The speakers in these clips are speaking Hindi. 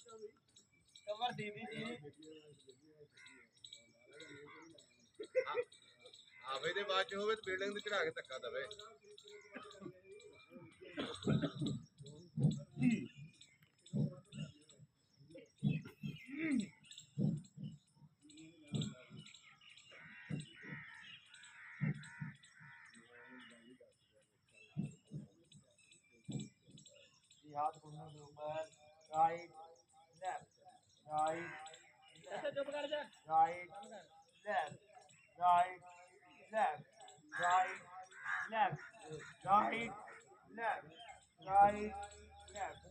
कमर दीदी जी आवे दे बाद होवे तो बिल्डिंग ते चढ़ा के धक्का दवे हाथ घुटनों के ऊपर right left right right left right left right left right left right left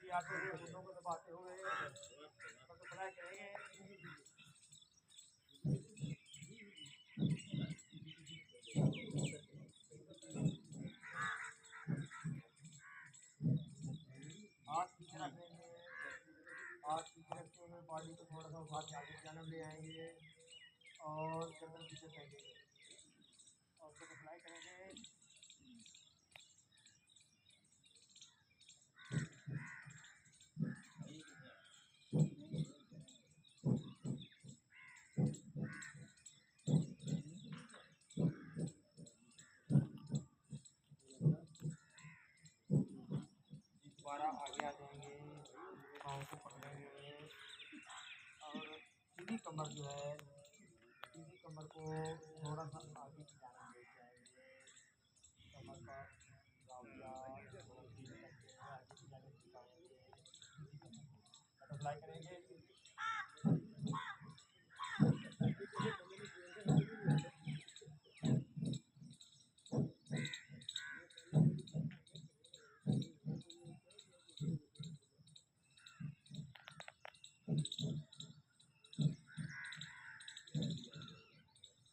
जी हाथों से घुटनों को दबाते हुए बटरफ्लाई करेंगे हाथ पीछे रख लेंगे हाथ पीछे रखते हुए बॉडी को थोड़ा सा उठा के आगे की जानब ले आएंगे और गर्दन पीछे फेंकेंगे और बटरफ्लाई करेंगे दोबारा आगे आ जाएंगे पाँव को पकड़ेंगे और सीधी कमर जो है सीधी कमर को थोड़ा सा आगे की जानब ले जाएंगे कमर का रावला थोड़ा सीधा करके आगे की जानब झुकाएंगे सीधी कमर को बटरफ्लाई करेंगे